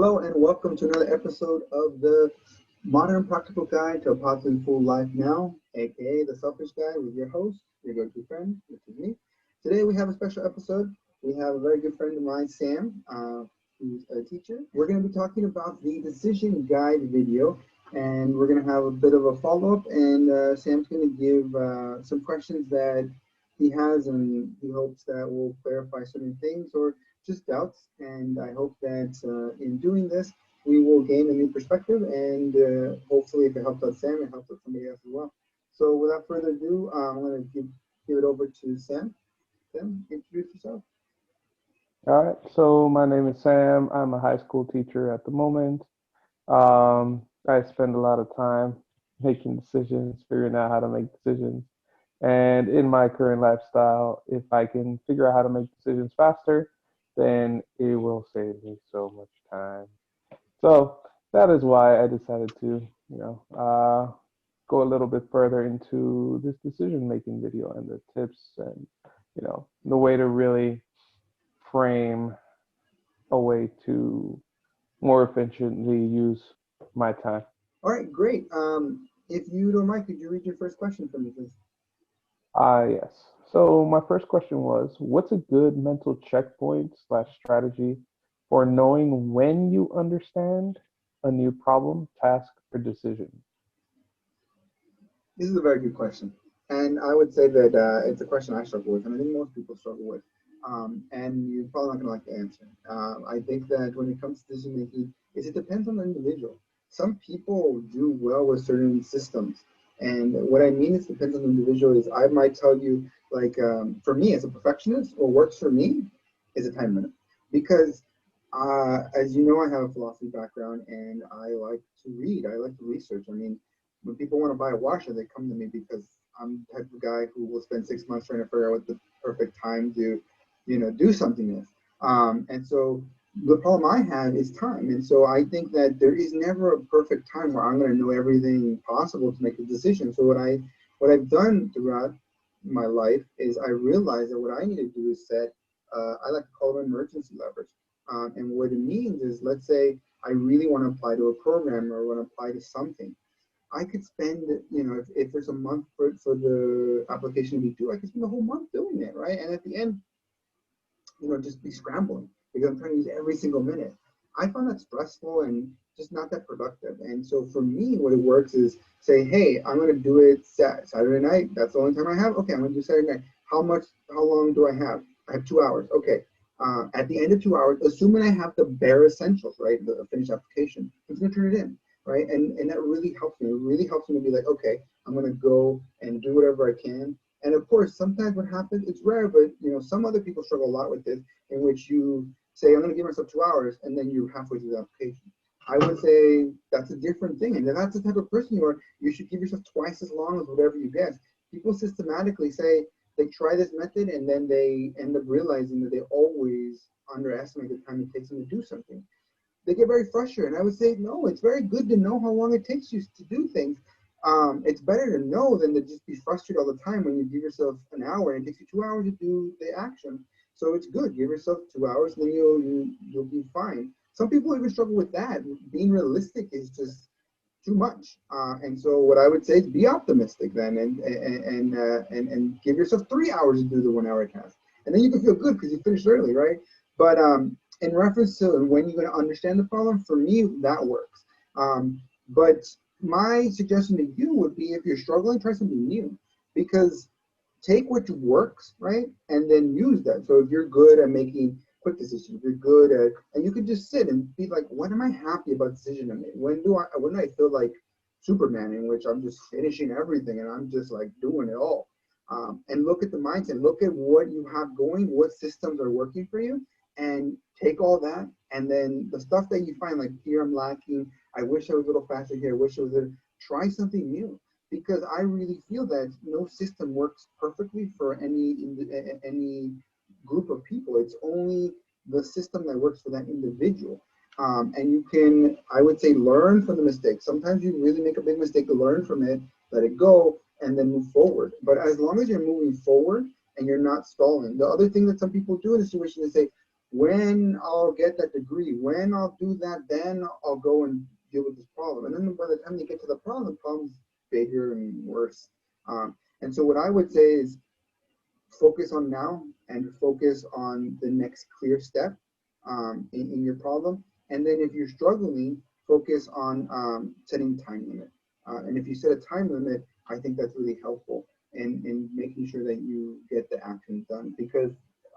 Hello and welcome to another episode of the Modern Practical Guide to a Positive Life Now, aka the Selfish Guy, with your host, your go-to friend, which is me. Today we have a special episode. We have a very good friend of mine, Sam, who's a teacher. We're going to be talking about the decision guide video, and we're going to have a bit of a follow-up. And Sam's going to give some questions that he has, and he hopes that will clarify certain things or just doubts. And I hope that in doing this, we will gain a new perspective, and hopefully, if it helps out Sam, it helps out somebody else as well. So, without further ado, I'm going to give it over to Sam. Sam, introduce yourself. All right, so my name is Sam. I'm a high school teacher at the moment. I spend a lot of time making decisions, figuring out how to make decisions. And in my current lifestyle, if I can figure out how to make decisions faster, then it will save me so much time. So that is why I decided to, go a little bit further into this decision making video and the tips and, the way to really frame a way to more efficiently use my time. All right, great. If you don't mind, could you read your first question for me, please? Yes. So my first question was, what's a good mental checkpoint slash strategy for knowing when you understand a new problem, task, or decision? This is a very good question. And I would say that it's a question I struggle with, and I think most people struggle with. And you're probably not going to like the answer. I think that when it comes to decision making, it depends on the individual. Some people do well with certain systems. And what I mean is depends on the individual is I might tell you, like, for me as a perfectionist, what works for me is a time limit. Because as you know, I have a philosophy background and I like to read, I like to research. I mean, when people want to buy a washer, they come to me because I'm the type of guy who will spend 6 months trying to figure out what the perfect time to, do something is. And so the problem I have is time. And so I think that there is never a perfect time where I'm going to know everything possible to make a decision. So what I've done throughout my life is I realized that what I need to do is set, I like to call them emergency levers. And what it means is, let's say I really want to apply to a program or want to apply to something. I could spend, if there's a month for the application to be due, I could spend the whole month doing it, right? And at the end, just be scrambling because I'm trying to use every single minute. I find that stressful and just not that productive. And so for me, what it works is say, hey, I'm going to do it Saturday night. That's the only time I have. Okay, I'm going to do Saturday night. How long do I have? I have 2 hours. Okay. At the end of 2 hours, assuming I have the bare essentials, right, the finished application, I'm just going to turn it in, right? And that really helps me. It really helps me to be like, okay, I'm going to go and do whatever I can. And of course, sometimes what happens, it's rare, but some other people struggle a lot with this, in which you say, I'm going to give myself 2 hours, and then you're halfway through the application. I would say that's a different thing. And if that's the type of person you are, you should give yourself twice as long as whatever you get. People systematically say they try this method and then they end up realizing that they always underestimate the time it takes them to do something. They get very frustrated. And I would say, no, it's very good to know how long it takes you to do things. It's better to know than to just be frustrated all the time when you give yourself an hour and it takes you 2 hours to do the action. So it's good. Give yourself 2 hours, and then you'll be fine. Some people even struggle with that. Being realistic is just too much. And so what I would say is be optimistic then, and give yourself 3 hours to do the 1 hour task, and then you can feel good because you finished early, right? But in reference to when you're going to understand the problem, for me that works. But my suggestion to you would be, if you're struggling, try something new, because take what works, right, and then use that. So if you're good at making quick decisions, if you're good at, and you can just sit and be like, when am I happy about the decision I made? When do I feel like Superman, in which I'm just finishing everything and I'm just like doing it all? And look at the mindset, look at what you have going, what systems are working for you, and take all that, and then the stuff that you find, like, here I'm lacking, I wish I was a little faster here, I wish I was try something new, because I really feel that no system works perfectly for any group of people. It's only the system that works for that individual. And you can, I would say, learn from the mistakes. Sometimes you really make a big mistake, to learn from it, let it go, and then move forward. But as long as you're moving forward and you're not stalling. The other thing that some people do in this situation is say, When I'll get that degree, when I'll do that, then I'll go and deal with this problem. And then by the time they get to the problem's bigger and worse. And so what I would say is focus on now and focus on the next clear step in your problem. And then if you're struggling, focus on setting time limit. And if you set a time limit, I think that's really helpful in making sure that you get the action done. Because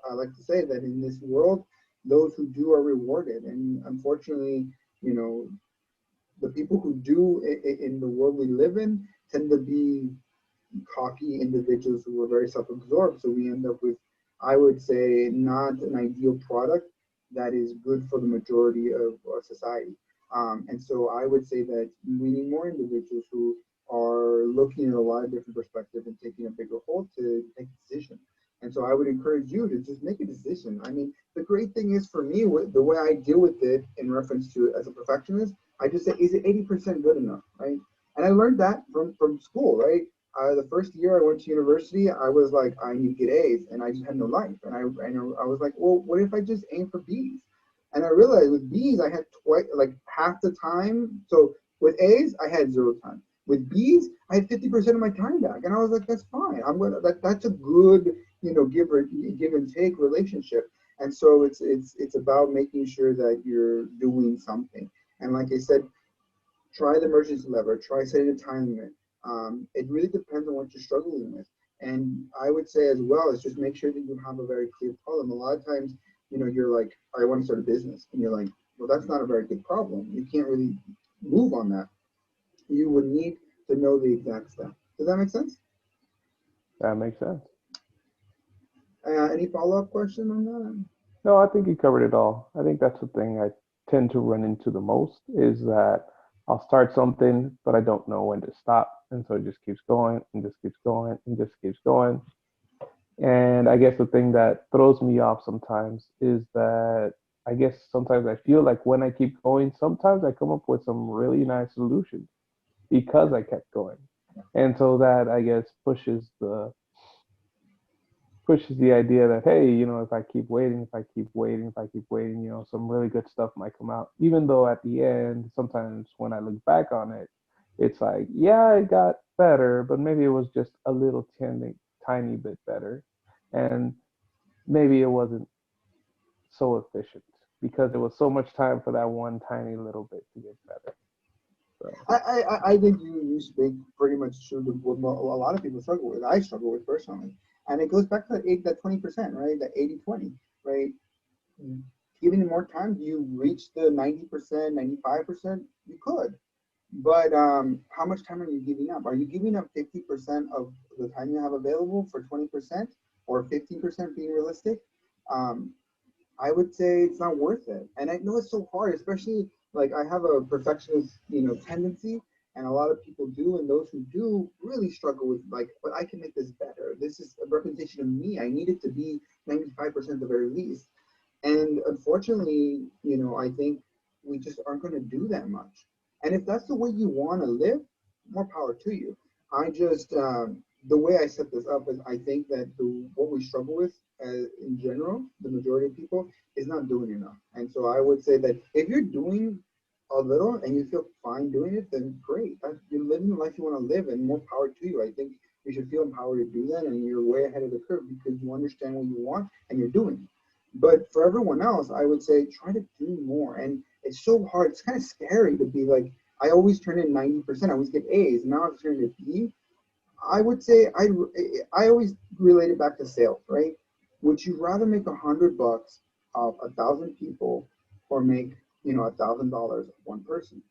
I like to say that in this world, those who do are rewarded. And unfortunately, you know, the people who do in the world we live in tend to be cocky individuals who are very self-absorbed. So we end up with, I would say, not an ideal product that is good for the majority of our society. And so I would say that we need more individuals who are looking at a lot of different perspectives and taking a bigger hold to make a decision. And so I would encourage you to just make a decision. I mean, the great thing is for me, the way I deal with it in reference to it as a perfectionist, I just say, is it 80% good enough, right? And I learned that from school, right? The first year I went to university, I was like, I need to get A's, and I just had no life. And I was like, well, what if I just aim for B's? And I realized with B's, I had twice, like half the time. So with A's, I had zero time. With B's, I had 50% of my time back, and I was like, that's fine. That's a good, give and take relationship. And so it's about making sure that you're doing something. And like I said, try the emergency lever, try setting a time limit. It really depends on what you're struggling with. And I would say as well is just make sure that you have a very clear problem. A lot of times, you're like, I want to start a business. And you're like, well, that's not a very good problem. You can't really move on that. You would need to know the exact step. Does that make sense? That makes sense. Any follow-up question on that? No, I think you covered it all. I think that's the thing I tend to run into the most is that I'll start something, but I don't know when to stop. And so it just keeps going and just keeps going and just keeps going. And I guess the thing that throws me off sometimes is that I guess sometimes I feel like when I keep going, sometimes I come up with some really nice solutions because I kept going. And so that I guess pushes the idea that hey, if I keep waiting, if I keep waiting, if I keep waiting, some really good stuff might come out. Even though at the end, sometimes when I look back on it, it's like, yeah, it got better, but maybe it was just a little tiny bit better, and maybe it wasn't so efficient because there was so much time for that one tiny little bit to get better. So I think you speak pretty much true to what a lot of people struggle with. I struggle with personally, and it goes back to that 20%, right? That 80-20, right? Giving it more time, do you reach the 90%, 95%? You could, but how much time are you giving up? Are you giving up 50% of the time you have available for 20%, or 15% being realistic? Um, I would say it's not worth it. And I know it's so hard, especially like I have a perfectionist, tendency, and a lot of people do, and those who do really struggle with like, but I can make this better. This is a representation of me. I need it to be 95% at the very least. And unfortunately, I think we just aren't going to do that much. And if that's the way you want to live, more power to you. I just, the way I set this up is I think that what we struggle with in general, the majority of people, is not doing enough. And so I would say that if you're doing a little and you feel fine doing it, then great. You're living the life you want to live, and more power to you. I think you should feel empowered to do that, and you're way ahead of the curve because you understand what you want and you're doing it. But for everyone else, I would say try to do more. And it's so hard. It's kind of scary to be like, I always turn in 90%. I always get A's. Now I've turned to B. I would say I always relate it back to sales, right? Would you rather make $100 of 1,000 people or make $1,000 of one person?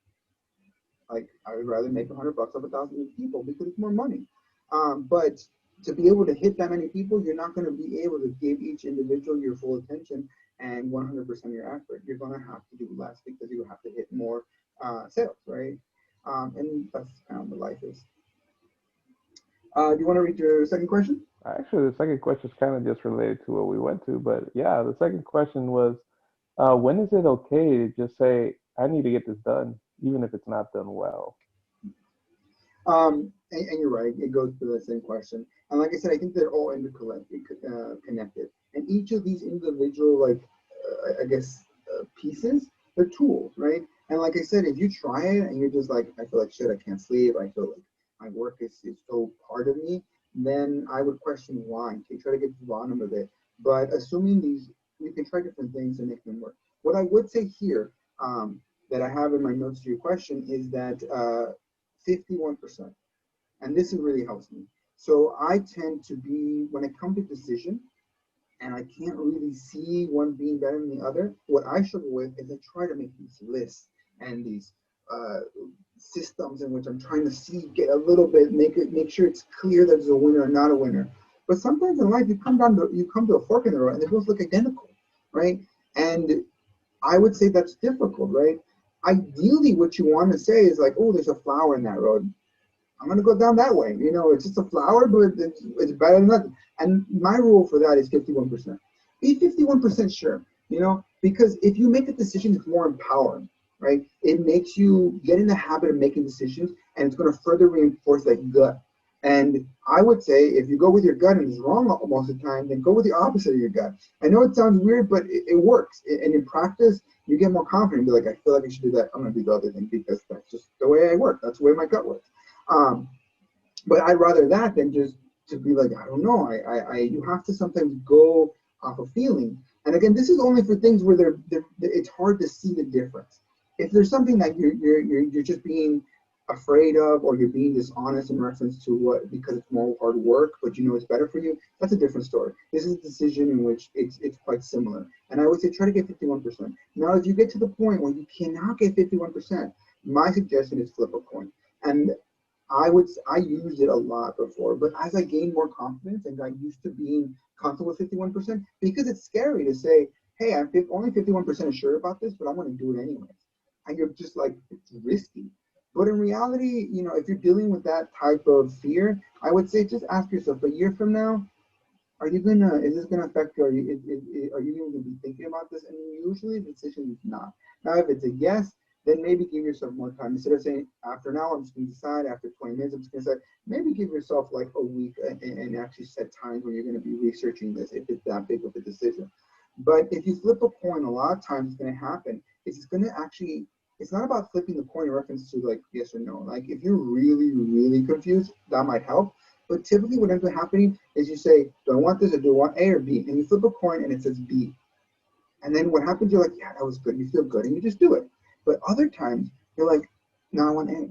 Like I would rather make $100 of 1,000 people because it's more money. But to be able to hit that many people, you're not going to be able to give each individual your full attention and 100% of your effort. You're going to have to do less because you have to hit more sales, right? And that's kind of what life is. Do you want to read your second question? actually, the second question is kind of just related to what we went to, but yeah, the second question was, when is it okay to just say, I need to get this done, even if it's not done well? And you're right, it goes to the same question. And like I said, I think they're all interconnected. Connected. And each of these individual I guess, pieces. They're tools, right? And like I said, if you try it and you're just like, I feel like shit, I can't sleep, I feel like my work is so part of me, then I would question why. Okay, try to get to the bottom of it. But assuming these, you can try different things and make them work. What I would say here, that I have in my notes to your question is that 51%, and this really helps me. So I tend to be, when it comes to decision, and I can't really see one being better than the other. What I struggle with is I try to make these lists and these uh, systems in which I'm trying to see, get a little bit, make sure it's clear that there's a winner or not a winner. But sometimes in life, you come to a fork in the road, and they both look identical, right? And I would say that's difficult, right? Ideally, what you want to say is like, oh, there's a flower in that road. I'm gonna go down that way. It's just a flower, but it's better than nothing. And my rule for that is 51%. Be 51% sure, because if you make a decision, it's more empowering, right? It makes you get in the habit of making decisions, and it's going to further reinforce that gut. And I would say if you go with your gut and it's wrong most of the time, then go with the opposite of your gut. I know it sounds weird, but it works. And in practice, you get more confident. Be like, I feel like I should do that. I'm going to do the other thing because that's just the way I work. That's the way my gut works. Um, but I'd rather that than just to be like, I don't know. You have to sometimes go off of feeling. And again, this is only for things where it's hard to see the difference. If there's something that you're just being afraid of, or you're being dishonest in reference to what, because it's more hard work, but it's better for you, that's a different story. This is a decision in which it's quite similar. And I would say try to get 51%. Now, if you get to the point where you cannot get 51%, my suggestion is flip a coin. And I used it a lot before, but as I gained more confidence and got used to being comfortable with 51%, because it's scary to say, hey, I'm only 51% sure about this, but I'm going to do it anyways. And you're just like, it's risky. But in reality, if you're dealing with that type of fear, I would say just ask yourself, a year from now, is this gonna affect you? Are you even gonna be thinking about this? And usually the decision is not. Now, if it's a yes, then maybe give yourself more time. Instead of saying, after now, I'm just gonna decide, after 20 minutes, I'm just gonna decide, maybe give yourself like a week and actually set times where you're gonna be researching this if it's that big of a decision. But if you flip a coin, a lot of times it's gonna happen. It's not about flipping the coin in reference to like yes or no. Like if you're really, really confused, that might help. But typically what ends up happening is you say, do I want this or do I want A or B? And you flip a coin and it says B. And then what happens, you're like, yeah, that was good. You feel good and you just do it. But other times you're like, no, I want A.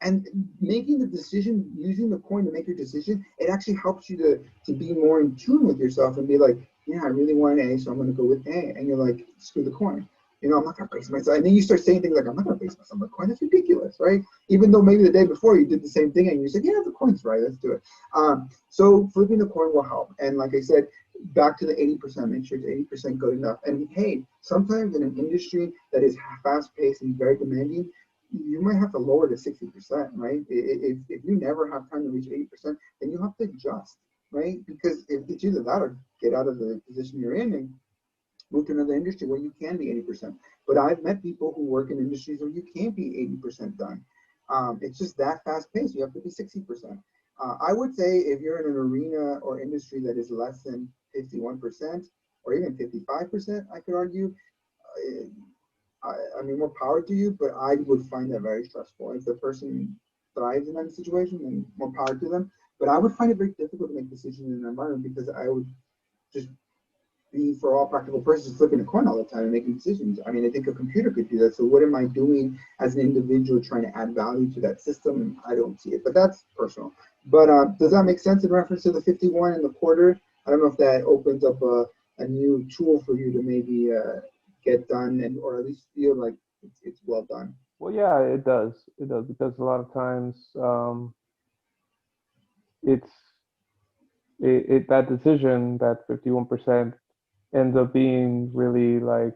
And making the decision, using the coin to make your decision, it actually helps you to be more in tune with yourself and be like, yeah, I really want an A, so I'm going to go with A. And you're like, screw the coin. I'm not going to base myself. And then you start saying things like, I'm not going to base myself on the coin. That's ridiculous, right? Even though maybe the day before you did the same thing and you said, yeah, the coin's right, let's do it. So flipping the coin will help. And like I said, back to the 80%, make sure it's 80% good enough. And hey, sometimes in an industry that is fast paced and very demanding, you might have to lower to 60%, right? If you never have time to reach 80%, then you have to adjust, right? Because if it's either that or get out of the position you're in and move to another industry where you can be 80%. But I've met people who work in industries where you can't be 80% done. It's just that fast paced. You have to be 60%. I would say if you're in an arena or industry that is less than 51% or even 55%, I could argue, I mean, more power to you, but I would find that very stressful. If the person thrives in that situation, then more power to them. But I would find it very difficult to make decisions in an environment because I would just be, for all practical purposes, flipping a coin all the time and making decisions. I mean, I think a computer could do that. So what am I doing as an individual trying to add value to that system? I don't see it, but that's personal. But does that make sense in reference to the 51 and the quarter? I don't know if that opens up a new tool for you to maybe get done and or at least feel like it's well done. Well, yeah, it does. It does because a lot of times it's that decision, that 51% ends up being really like,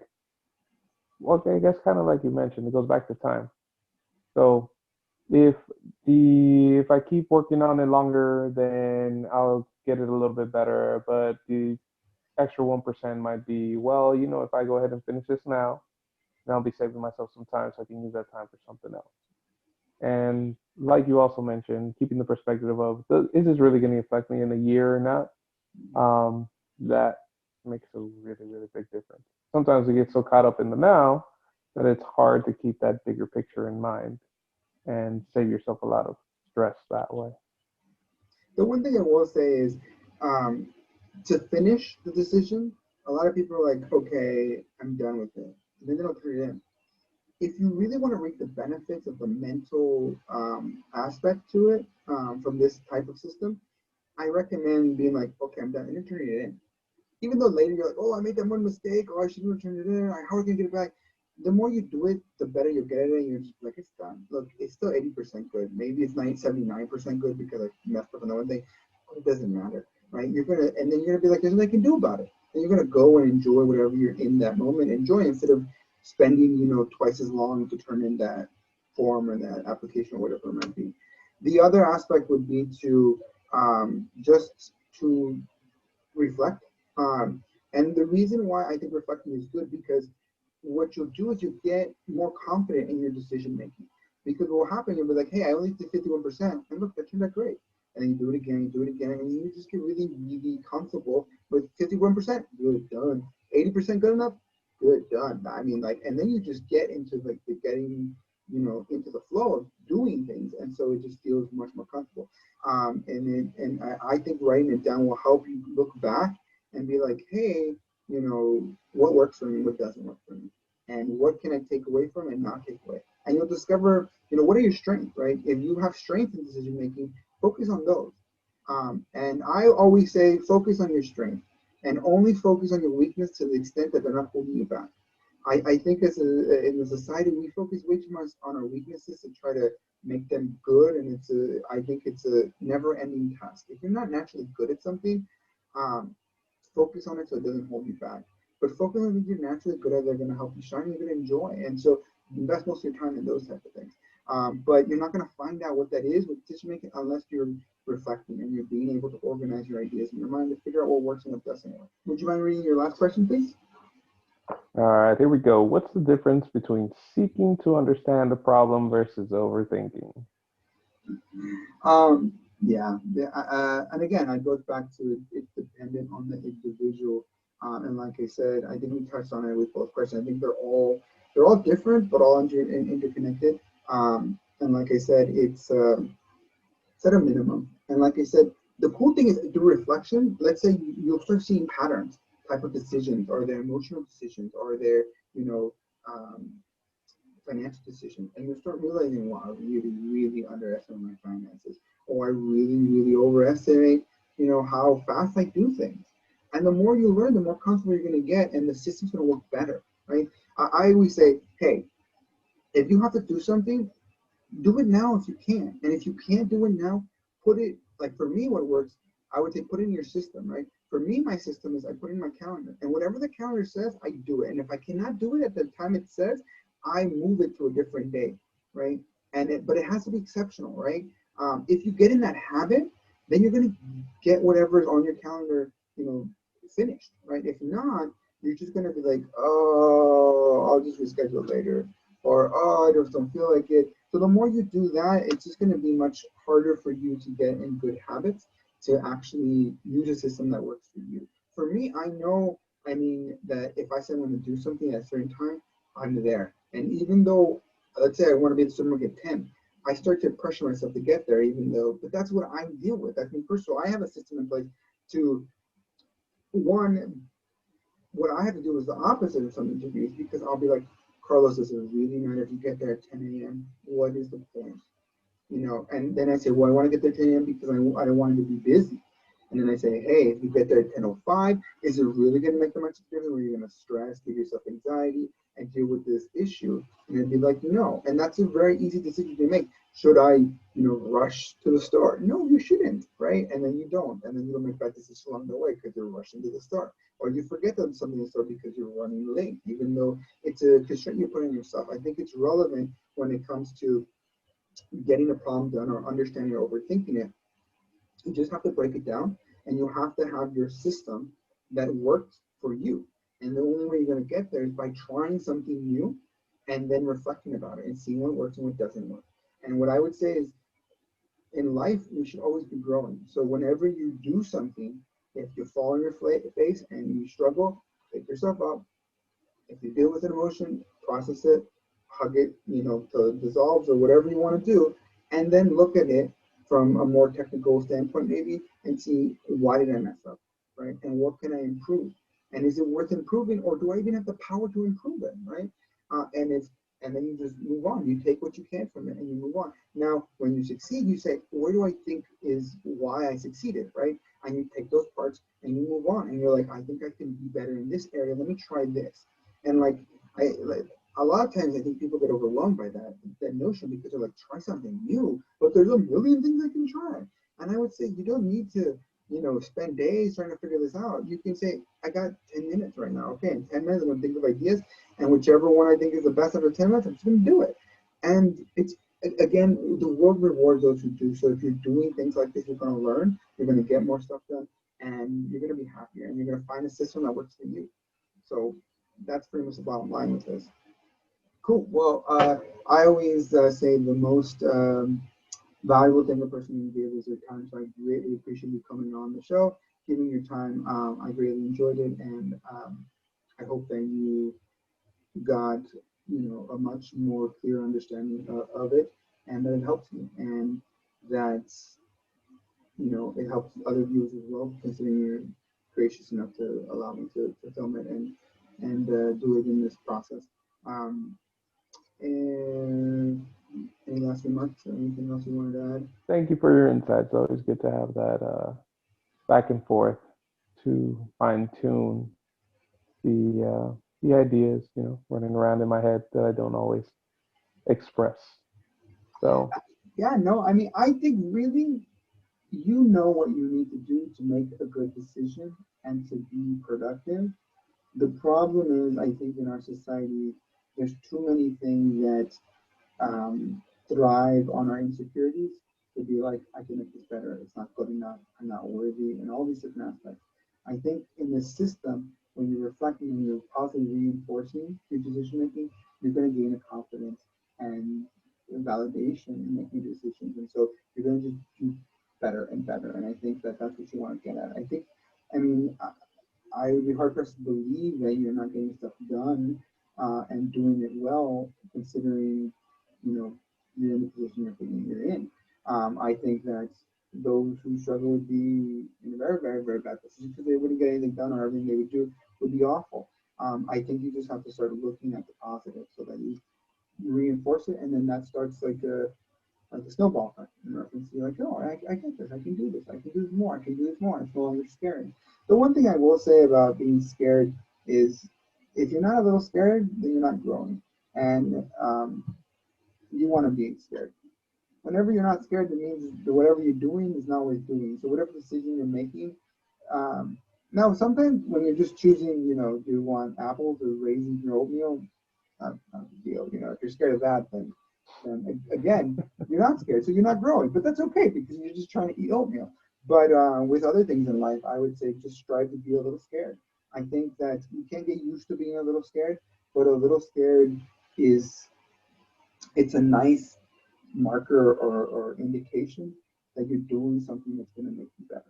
okay, I guess kind of like you mentioned, it goes back to time. So if if I keep working on it longer, then I'll get it a little bit better. But the extra 1% might be, well, if I go ahead and finish this now, then I'll be saving myself some time so I can use that time for something else. And like you also mentioned, keeping the perspective of, is this really going to affect me in a year or not? That makes a really, really big difference. sometimes we get so caught up in the now that it's hard to keep that bigger picture in mind and save yourself a lot of stress that way. The one thing I will say is um, to finish the decision, a lot of people are like, okay, I'm done with it. And then they don't turn it in. If you really want to reap the benefits of the mental aspect to it from this type of system, I recommend being like, okay, I'm done, and then turning it in. Even though later you're like, oh, I made that one mistake, or I shouldn't have turned it in, or how are we gonna get it back? The more you do it, the better you'll get at it. And you're just like, it's done. Look, it's still 80% good. Maybe it's 79% good because I messed up on the one thing. But it doesn't matter, right? And then you're gonna be like, there's nothing I can do about it. And you're gonna go and enjoy whatever you're in that moment. Enjoy instead of spending, twice as long to turn in that form or that application or whatever it might be. The other aspect would be to just to reflect. And the reason why I think reflecting is good because what you'll do is you get more confident in your decision making. Because what will happen, you'll be like, hey, I only did 51%, and look, that turned out great. And then you do it again, and you just get really, really comfortable with 51%. Good, done. 80% good enough? Good, done. I mean, like, and then you just get into like the getting, into the flow of doing things, and so it just feels much more comfortable. And I think writing it down will help you look back and be like, hey, what works for me, what doesn't work for me, and what can I take away from and not take away. And you'll discover, what are your strengths, right? If you have strength in decision making, focus on those. And I always say, focus on your strength and only focus on your weakness to the extent that they're not holding you back. I think in the society, we focus way too much on our weaknesses and try to make them good. And I think it's a never ending task. If you're not naturally good at something, um, focus on it so it doesn't hold you back. But focus on things you're naturally good at, they're going to help you shine, you're going to enjoy. And so invest most of your time in those type of things. But you're not going to find out what that is with decision making unless you're reflecting and you're being able to organize your ideas in your mind to figure out what works and what doesn't work. Would you mind reading your last question, please? All right, here we go. What's the difference between seeking to understand a problem versus overthinking? And again, I goes back to it's dependent on the individual. And like I said, I think we touched on it with both questions. I think they're all different, but all interconnected. And like I said, it's at a minimum. And like I said, the cool thing is through reflection. Let's say you'll start seeing patterns, type of decisions, or their emotional decisions, or their um, financial decisions, and you start realizing, wow, I really, really underestimate my finances, or I really, really overestimate, how fast I do things. And the more you learn, the more comfortable you're going to get, and the system's going to work better, right? I always say, hey, if you have to do something, do it now if you can, and if you can't do it now, put it like for me, what works, I would say put it in your system, right? For me, my system is I put it in my calendar, and whatever the calendar says, I do it. And if I cannot do it at the time it says, I move it to a different day, right? But it has to be exceptional, right? If you get in that habit, then you're gonna get whatever is on your calendar, finished, right? If not, you're just gonna be like, oh, I'll just reschedule later, or oh, I just don't feel like it. So the more you do that, it's just gonna be much harder for you to get in good habits to actually use a system that works for you. For me, I know, that if I say I'm gonna do something at a certain time, I'm there. And even though, let's say I want to be at the supermarket at 10, I start to pressure myself to get there, but that's what I deal with. I mean, first of all, I have a system in place to, one, what I have to do is the opposite of some interviews because I'll be like, Carlos, does it really matter if you get there at 10 a.m.? What is the point? And then I say, well, I want to get there at 10 a.m. because I don't want to be busy. And then I say, hey, if you get there at 10:05, is it really going to make that much difference? Or are you going to stress, give yourself anxiety, and deal with this issue? And they'd be like, no. And that's a very easy decision to make. Should I, rush to the store? No, you shouldn't, right? And then you don't. And then you don't make bad decisions along the way because you're rushing to the store. Or you forget that something in the store because you're running late, even though it's a constraint you put on yourself. I think it's relevant when it comes to getting a problem done or understanding or overthinking it. You just have to break it down, and you have to have your system that works for you. And the only way you're going to get there is by trying something new and then reflecting about it and seeing what works and what doesn't work. And what I would say is in life, we should always be growing. So whenever you do something, if you fall on your face and you struggle, pick yourself up, If you deal with an emotion, process it, hug it, till it dissolves or whatever you want to do, and then look at it from a more technical standpoint maybe and see why did I mess up, right? And what can I improve? And is it worth improving, or do I even have the power to improve it, right? And then you just move on. You take what you can from it and you move on. Now, when you succeed, you say, where do I think is why I succeeded, right? And you take those parts and you move on. And you're like, I think I can be better in this area. Let me try this. And like a lot of times I think people get overwhelmed by that notion because they're like, try something new, but there's a million things I can try. And I would say you don't need to, spend days trying to figure this out. You can say, I got 10 minutes right now. Okay, in 10 minutes I'm gonna think of ideas, and whichever one I think is the best after 10 minutes, I'm just gonna do it. And it's again, the world rewards those who do. So if you're doing things like this, you're gonna learn, you're gonna get more stuff done, and you're gonna be happier, and you're gonna find a system that works for you. So that's pretty much the bottom line with this. Cool. Well, I always say the most valuable thing a person can give is their time. So I greatly appreciate you coming on the show, giving your time. I greatly enjoyed it, and I hope that you got a much more clear understanding of it, and that it helps you, and that it helps other viewers as well, considering you're gracious enough to allow me to film it and do it in this process. Um, and any last remarks or anything else you wanted to add? Thank you for your insights. Always good to have that back and forth to fine tune the ideas, running around in my head that I don't always express. So Yeah, no, I mean, I think really you know what you need to do to make a good decision and to be productive. The problem is, I think in our society, there's too many things that thrive on our insecurities to be like, I can make this better. It's not good enough. I'm not worthy, and all these different aspects. I think in the system, when you're reflecting and you're positively reinforcing your decision making, you're going to gain a confidence and validation in making decisions. And so you're going to just do better and better. And I think that that's what you want to get at. I mean, I would be hard pressed to believe that you're not getting stuff done and doing it well, considering you're in the position you're in. I think that those who struggle would be in a very, very, very bad position because they wouldn't get anything done, or everything they would do would be awful. I think you just have to start looking at the positive so that you reinforce it, and then that starts like a snowball effect in reference to like, oh, I get this, I can do this, I can do this more, I can do this more. It's no longer scary. The one thing I will say about being scared is if you're not a little scared, then you're not growing. And you want to be scared. Whenever you're not scared, that means that whatever you're doing is not worth doing. So whatever decision you're making, um, now sometimes when you're just choosing, do you want apples or raisins or oatmeal? Not a big deal. If you're scared of that, then again, you're not scared, so you're not growing. But that's okay because you're just trying to eat oatmeal. But with other things in life, I would say just strive to be a little scared. I think that you can't get used to being a little scared, but a little scared is it's a nice marker or indication that you're doing something that's going to make you better.